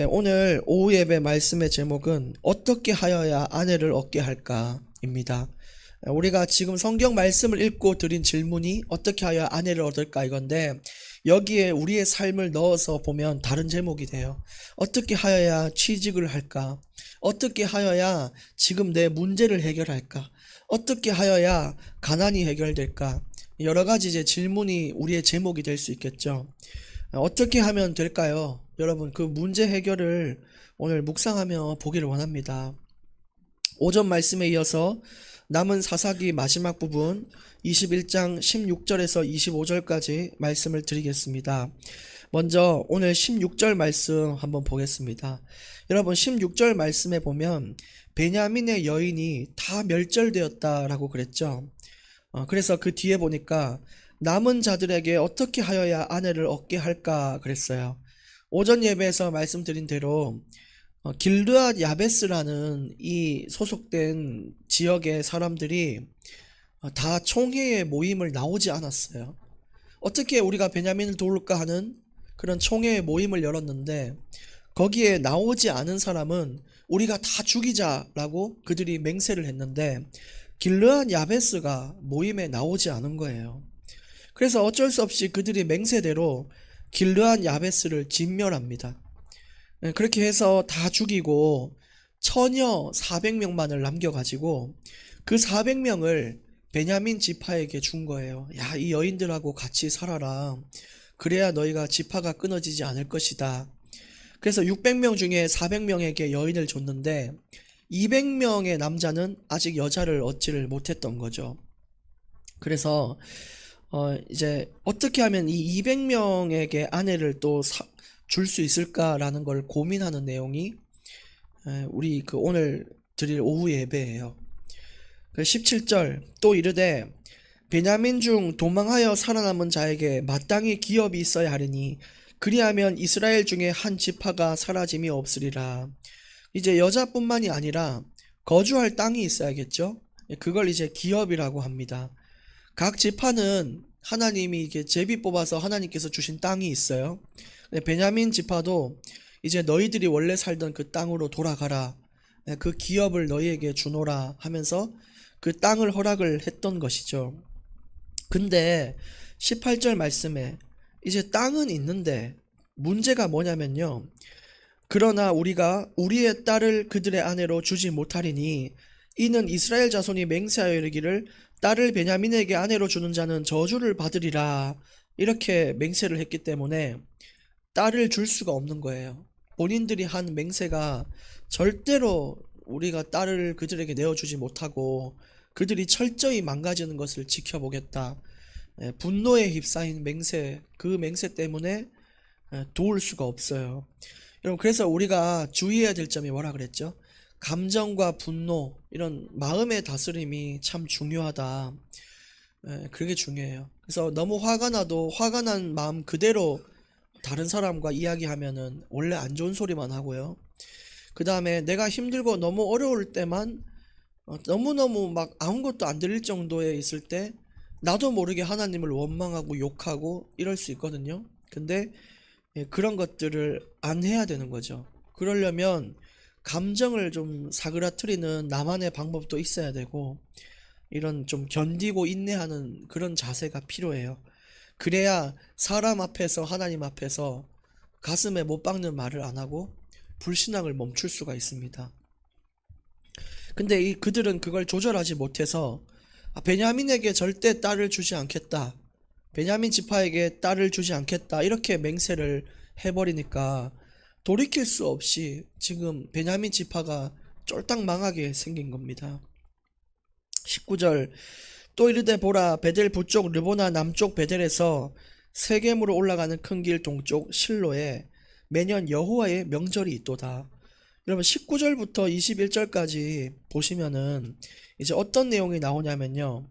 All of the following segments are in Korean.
오늘 오후 예배 말씀의 제목은 어떻게 하여야 아내를 얻게 할까입니다. 우리가 지금 성경 말씀을 읽고 드린 질문이 어떻게 하여야 아내를 얻을까 이건데, 여기에 우리의 삶을 넣어서 보면 다른 제목이 돼요. 어떻게 하여야 취직을 할까? 어떻게 하여야 지금 내 문제를 해결할까? 어떻게 하여야 가난이 해결될까? 여러 가지 이제 질문이 우리의 제목이 될 수 있겠죠. 어떻게 하면 될까요? 여러분, 그 문제 해결을 오늘 묵상하며 보기를 원합니다. 오전 말씀에 이어서 남은 사사기 마지막 부분 21장 16절에서 25절까지 말씀을 드리겠습니다. 먼저 오늘 16절 말씀 한번 보겠습니다. 여러분, 16절 말씀에 보면 베냐민의 여인이 다 멸절되었다라고 그랬죠. 그래서 그 뒤에 보니까 남은 자들에게 어떻게 하여야 아내를 얻게 할까 그랬어요. 오전 예배에서 말씀드린 대로 길르앗 야베스라는 이 소속된 지역의 사람들이 다 총회의 모임을 나오지 않았어요. 어떻게 우리가 베냐민을 도울까 하는 그런 총회의 모임을 열었는데, 거기에 나오지 않은 사람은 우리가 다 죽이자라고 그들이 맹세를 했는데, 길르앗 야베스가 모임에 나오지 않은 거예요. 그래서 어쩔 수 없이 그들이 맹세대로 길르앗 야베스를 진멸합니다. 그렇게 해서 다 죽이고 처녀 400명만을 남겨가지고 그 400명을 베냐민 지파에게 준 거예요. 야, 이 여인들하고 같이 살아라. 그래야 너희가 지파가 끊어지지 않을 것이다. 그래서 600명 중에 400명에게 여인을 줬는데 200명의 남자는 아직 여자를 얻지를 못했던 거죠. 그래서 이제 어떻게 하면 이 200명에게 아내를 또 줄 수 있을까라는 걸 고민하는 내용이 우리 그 오늘 드릴 오후 예배예요. 17절 또 이르되 베냐민 중 도망하여 살아남은 자에게 마땅히 기업이 있어야 하리니 그리하면 이스라엘 중에 한 지파가 사라짐이 없으리라. 이제 여자뿐만이 아니라 거주할 땅이 있어야겠죠. 그걸 이제 기업이라고 합니다. 각 지파는 하나님이 이게 제비 뽑아서 하나님께서 주신 땅이 있어요. 베냐민 지파도 이제 너희들이 원래 살던 그 땅으로 돌아가라. 그 기업을 너희에게 주노라 하면서 그 땅을 허락을 했던 것이죠. 근데 18절 말씀에 이제 땅은 있는데 문제가 뭐냐면요. 그러나 우리가 우리의 딸을 그들의 아내로 주지 못하리니 이는 이스라엘 자손이 맹세하여 이르기를 딸을 베냐민에게 아내로 주는 자는 저주를 받으리라, 이렇게 맹세를 했기 때문에 딸을 줄 수가 없는 거예요. 본인들이 한 맹세가 절대로 우리가 딸을 그들에게 내어주지 못하고 그들이 철저히 망가지는 것을 지켜보겠다. 분노에 휩싸인 맹세, 그 맹세 때문에 도울 수가 없어요. 여러분, 그래서 우리가 주의해야 될 점이 뭐라 그랬죠? 감정과 분노, 이런 마음의 다스림이 참 중요하다. 그게 중요해요. 그래서 너무 화가 나도 화가 난 마음 그대로 다른 사람과 이야기하면은 원래 안 좋은 소리만 하고요. 그 다음에 내가 힘들고 너무 어려울 때만 너무너무 막 아무것도 안 들릴 정도에 있을 때 나도 모르게 하나님을 원망하고 욕하고 이럴 수 있거든요. 근데 그런 것들을 안 해야 되는 거죠. 그러려면 감정을 좀 사그라뜨리는 나만의 방법도 있어야 되고, 이런 좀 견디고 인내하는 그런 자세가 필요해요. 그래야 사람 앞에서 하나님 앞에서 가슴에 못 박는 말을 안 하고 불신앙을 멈출 수가 있습니다. 근데 그들은 그걸 조절하지 못해서 베냐민에게 절대 딸을 주지 않겠다, 베냐민 지파에게 딸을 주지 않겠다, 이렇게 맹세를 해버리니까 돌이킬 수 없이 지금 베냐민 지파가 쫄딱 망하게 생긴 겁니다. 19절 또 이르되 보라, 베델 북쪽 르보나 남쪽 베델에서 세겜으로 올라가는 큰 길 동쪽 실로에 매년 여호와의 명절이 있도다. 여러분, 19절부터 21절까지 보시면은 이제 어떤 내용이 나오냐면요.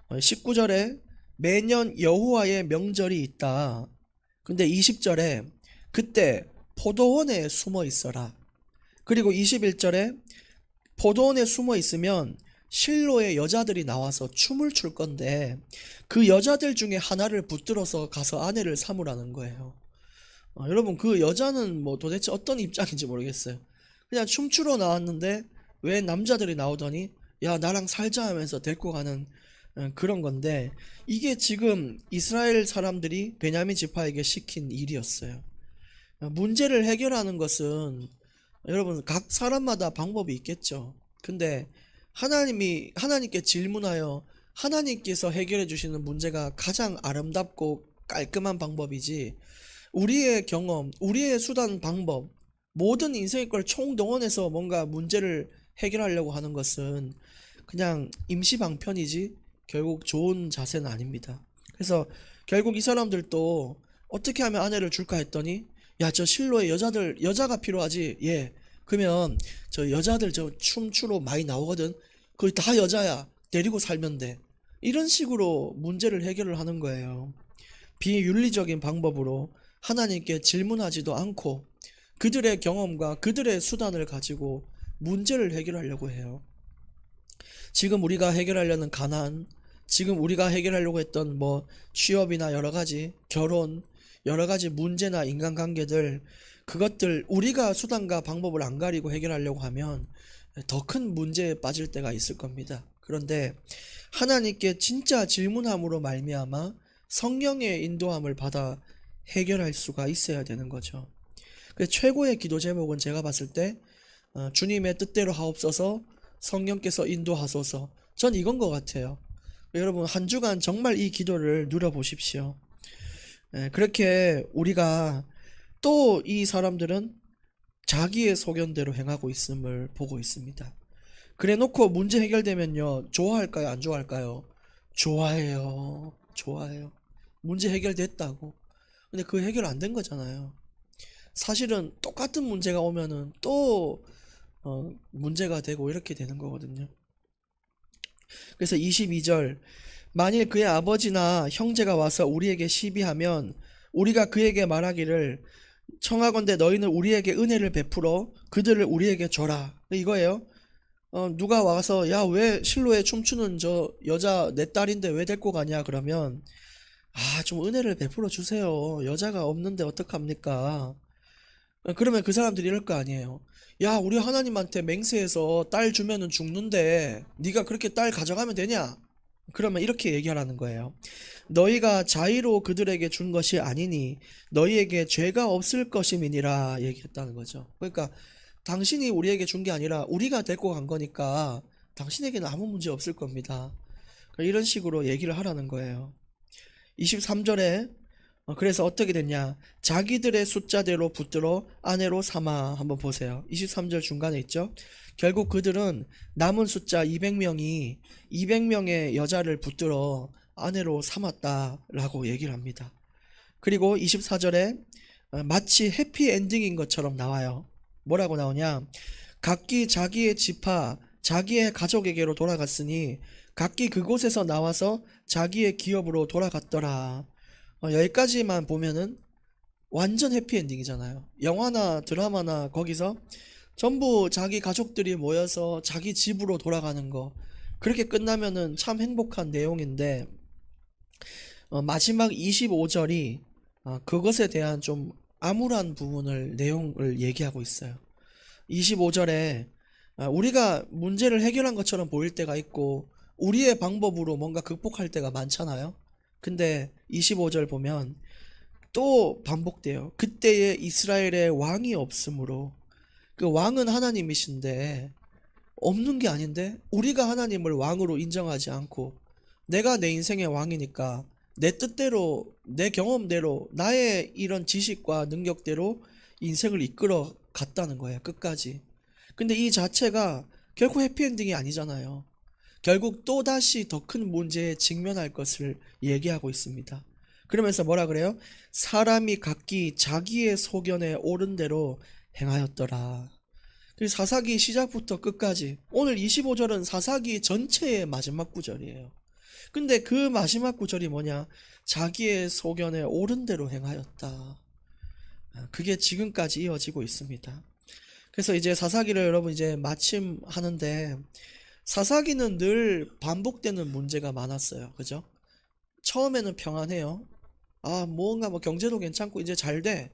19절에 매년 여호와의 명절이 있다. 근데 20절에 그때 포도원에 숨어 있어라. 그리고 21절에 포도원에 숨어 있으면 실로의 여자들이 나와서 춤을 출 건데 그 여자들 중에 하나를 붙들어서 가서 아내를 삼으라는 거예요. 여러분 그 여자는 뭐 도대체 어떤 입장인지 모르겠어요. 그냥 춤추러 나왔는데 왜 남자들이 나오더니 야 나랑 살자 하면서 데리고 가는 그런 건데, 이게 지금 이스라엘 사람들이 베냐민 지파에게 시킨 일이었어요. 문제를 해결하는 것은 여러분 각 사람마다 방법이 있겠죠. 근데 하나님께 질문하여 하나님께서 해결해 주시는 문제가 가장 아름답고 깔끔한 방법이지, 우리의 경험, 우리의 수단, 방법, 모든 인생의 걸 총동원해서 뭔가 문제를 해결하려고 하는 것은 그냥 임시방편이지 결국 좋은 자세는 아닙니다. 그래서 결국 이 사람들도 어떻게 하면 아내를 줄까 했더니 야 저 실로에 여자가 필요하지. 예, 그러면 저 여자들 저 춤추러 많이 나오거든. 거기 다 여자야. 데리고 살면 돼. 이런 식으로 문제를 해결을 하는 거예요. 비윤리적인 방법으로 하나님께 질문하지도 않고 그들의 경험과 그들의 수단을 가지고 문제를 해결하려고 해요. 지금 우리가 해결하려는 가난, 지금 우리가 해결하려고 했던 뭐 취업이나 여러 가지 결혼, 여러 가지 문제나 인간관계들, 그것들 우리가 수단과 방법을 안 가리고 해결하려고 하면 더 큰 문제에 빠질 때가 있을 겁니다. 그런데 하나님께 진짜 질문함으로 말미암아 성령의 인도함을 받아 해결할 수가 있어야 되는 거죠. 그래서 최고의 기도 제목은 제가 봤을 때 주님의 뜻대로 하옵소서, 성령께서 인도하소서. 전 이건 것 같아요. 여러분 한 주간 정말 이 기도를 누려보십시오. 그렇게 우리가, 또 이 사람들은 자기의 소견대로 행하고 있음을 보고 있습니다. 그래 놓고 문제 해결되면요, 좋아할까요 안 좋아할까요? 좋아해요. 좋아해요. 문제 해결됐다고. 근데 그 해결 안 된 거잖아요. 사실은 똑같은 문제가 오면은 또 문제가 되고 이렇게 되는 거거든요. 그래서 22절, 만일 그의 아버지나 형제가 와서 우리에게 시비하면 우리가 그에게 말하기를 청하건대 너희는 우리에게 은혜를 베풀어 그들을 우리에게 줘라, 이거예요. 누가 와서 야 왜 실로에 춤추는 저 여자 내 딸인데 왜 데리고 가냐 그러면 좀 은혜를 베풀어 주세요. 여자가 없는데 어떡합니까? 그러면 그 사람들이 이럴 거 아니에요. 야 우리 하나님한테 맹세해서 딸 주면은 죽는데 네가 그렇게 딸 가져가면 되냐? 그러면 이렇게 얘기하라는 거예요. 너희가 자의로 그들에게 준 것이 아니니 너희에게 죄가 없을 것임이니라 얘기했다는 거죠. 그러니까 당신이 우리에게 준 게 아니라 우리가 데리고 간 거니까 당신에게는 아무 문제 없을 겁니다. 이런 식으로 얘기를 하라는 거예요. 23절에 그래서 어떻게 됐냐, 자기들의 숫자대로 붙들어 아내로 삼아. 한번 보세요. 23절 중간에 있죠. 결국 그들은 남은 숫자 200명의 여자를 붙들어 아내로 삼았다라고 얘기를 합니다. 그리고 24절에 마치 해피엔딩인 것처럼 나와요. 뭐라고 나오냐, 각기 자기의 지파 자기의 가족에게로 돌아갔으니 각기 그곳에서 나와서 자기의 기업으로 돌아갔더라. 여기까지만 보면은 완전 해피엔딩이잖아요. 영화나 드라마나 거기서 전부 자기 가족들이 모여서 자기 집으로 돌아가는 거, 그렇게 끝나면은 참 행복한 내용인데 마지막 25절이 그것에 대한 좀 암울한 내용을 얘기하고 있어요. 25절에 우리가 문제를 해결한 것처럼 보일 때가 있고 우리의 방법으로 뭔가 극복할 때가 많잖아요. 근데 25절 보면 또 반복돼요. 그때에 이스라엘의 왕이 없으므로. 그 왕은 하나님이신데 없는 게 아닌데 우리가 하나님을 왕으로 인정하지 않고 내가 내 인생의 왕이니까 내 뜻대로 내 경험대로 나의 이런 지식과 능력대로 인생을 이끌어 갔다는 거예요, 끝까지. 근데 이 자체가 결코 해피엔딩이 아니잖아요. 결국 또다시 더 큰 문제에 직면할 것을 얘기하고 있습니다. 그러면서 뭐라 그래요? 사람이 각기 자기의 소견에 옳은 대로 행하였더라. 사사기 시작부터 끝까지, 오늘 25절은 사사기 전체의 마지막 구절이에요. 근데 그 마지막 구절이 뭐냐? 자기의 소견에 옳은 대로 행하였다. 그게 지금까지 이어지고 있습니다. 그래서 이제 사사기를 여러분 이제 마침하는데, 사사기는 늘 반복되는 문제가 많았어요. 그죠? 처음에는 평안해요. 뭔가 뭐 경제도 괜찮고 이제 잘 돼.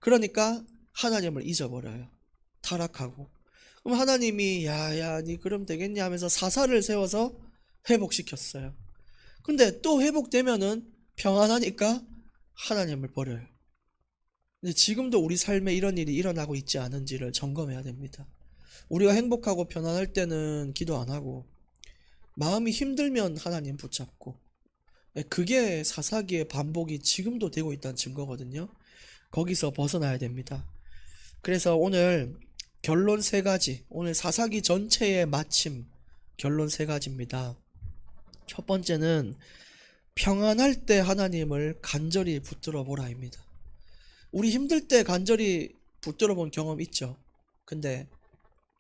그러니까 하나님을 잊어버려요. 타락하고. 그럼 하나님이 야야 니 그럼 되겠냐 하면서 사사를 세워서 회복시켰어요. 근데 또 회복되면은 평안하니까 하나님을 버려요. 근데 지금도 우리 삶에 이런 일이 일어나고 있지 않은지를 점검해야 됩니다. 우리가 행복하고 편안할 때는 기도 안 하고, 마음이 힘들면 하나님 붙잡고, 그게 사사기의 반복이 지금도 되고 있다는 증거거든요. 거기서 벗어나야 됩니다. 그래서 오늘 결론 세 가지, 오늘 사사기 전체의 마침 결론 세 가지입니다. 첫 번째는 평안할 때 하나님을 간절히 붙들어 보라입니다. 우리 힘들 때 간절히 붙들어 본 경험 있죠. 근데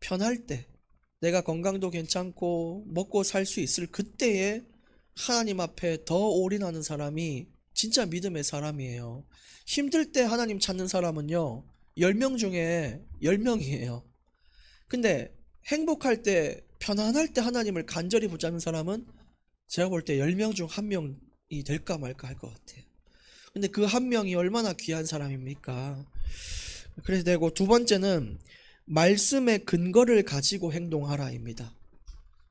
편할 때, 내가 건강도 괜찮고 먹고 살 수 있을 그때에 하나님 앞에 더 올인하는 사람이 진짜 믿음의 사람이에요. 힘들 때 하나님 찾는 사람은요, 10명 중에 10명이에요. 근데 행복할 때, 편안할 때 하나님을 간절히 붙잡는 사람은 제가 볼 때 10명 중 1명이 될까 말까 할 것 같아요. 근데 그 한 명이 얼마나 귀한 사람입니까? 그래서 되고, 두 번째는 말씀의 근거를 가지고 행동하라입니다.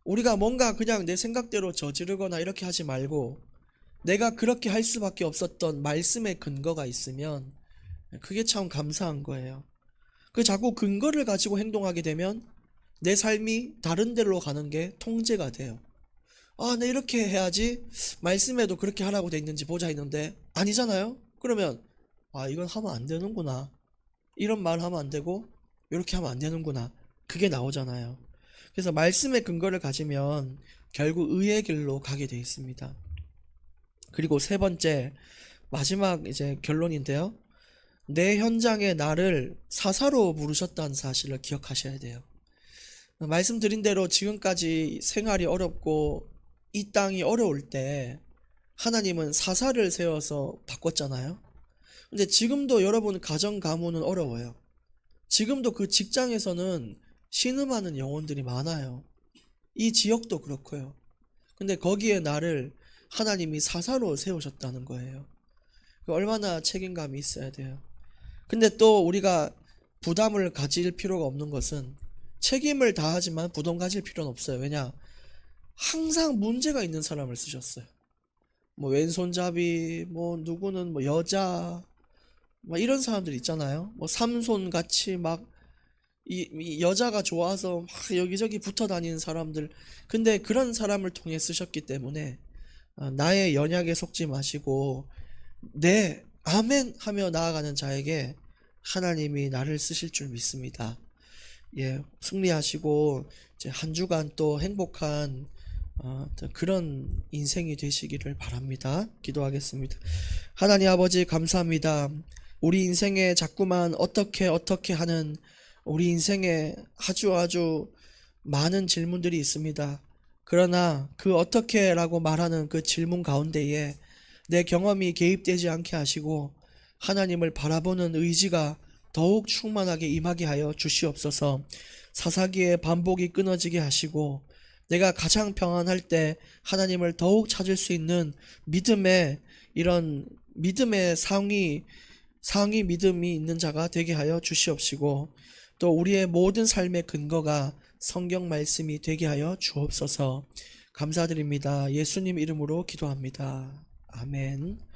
우리가 뭔가 그냥 내 생각대로 저지르거나 이렇게 하지 말고, 내가 그렇게 할 수밖에 없었던 말씀의 근거가 있으면 그게 참 감사한 거예요. 그 자꾸 근거를 가지고 행동하게 되면 내 삶이 다른 데로 가는 게 통제가 돼요. 아, 내 이렇게 해야지, 말씀에도 그렇게 하라고 돼 있는지 보자 했는데 아니잖아요. 그러면 아, 이건 하면 안 되는구나, 이런 말 하면 안 되고 이렇게 하면 안 되는구나, 그게 나오잖아요. 그래서 말씀의 근거를 가지면 결국 의의 길로 가게 돼 있습니다. 그리고 세 번째, 마지막 이제 결론인데요, 내 현장에 나를 사사로 부르셨다는 사실을 기억하셔야 돼요. 말씀드린 대로 지금까지 생활이 어렵고 이 땅이 어려울 때 하나님은 사사를 세워서 바꿨잖아요. 근데 지금도 여러분 가정 가문은 어려워요. 지금도 그 직장에서는 신음하는 영혼들이 많아요. 이 지역도 그렇고요. 근데 거기에 나를 하나님이 사사로 세우셨다는 거예요. 얼마나 책임감이 있어야 돼요. 근데 또 우리가 부담을 가질 필요가 없는 것은, 책임을 다하지만 부담 가질 필요는 없어요. 왜냐? 항상 문제가 있는 사람을 쓰셨어요. 뭐 왼손잡이, 뭐 누구는 뭐 여자, 뭐 이런 사람들 있잖아요. 뭐 삼손 같이 막 이 여자가 좋아서 막 여기저기 붙어 다니는 사람들. 근데 그런 사람을 통해 쓰셨기 때문에 나의 연약에 속지 마시고 네 아멘 하며 나아가는 자에게 하나님이 나를 쓰실 줄 믿습니다. 예, 승리하시고 이제 한 주간 또 행복한 그런 인생이 되시기를 바랍니다. 기도하겠습니다. 하나님 아버지, 감사합니다. 우리 인생에 자꾸만 어떻게 하는, 우리 인생에 아주 많은 질문들이 있습니다. 그러나 그 어떻게라고 말하는 그 질문 가운데에 내 경험이 개입되지 않게 하시고 하나님을 바라보는 의지가 더욱 충만하게 임하게 하여 주시옵소서. 사사기의 반복이 끊어지게 하시고 내가 가장 평안할 때 하나님을 더욱 찾을 수 있는 믿음의, 이런 믿음의 상위 믿음이 있는 자가 되게 하여 주시옵시고, 또 우리의 모든 삶의 근거가 성경 말씀이 되게 하여 주옵소서. 감사드립니다. 예수님 이름으로 기도합니다. 아멘.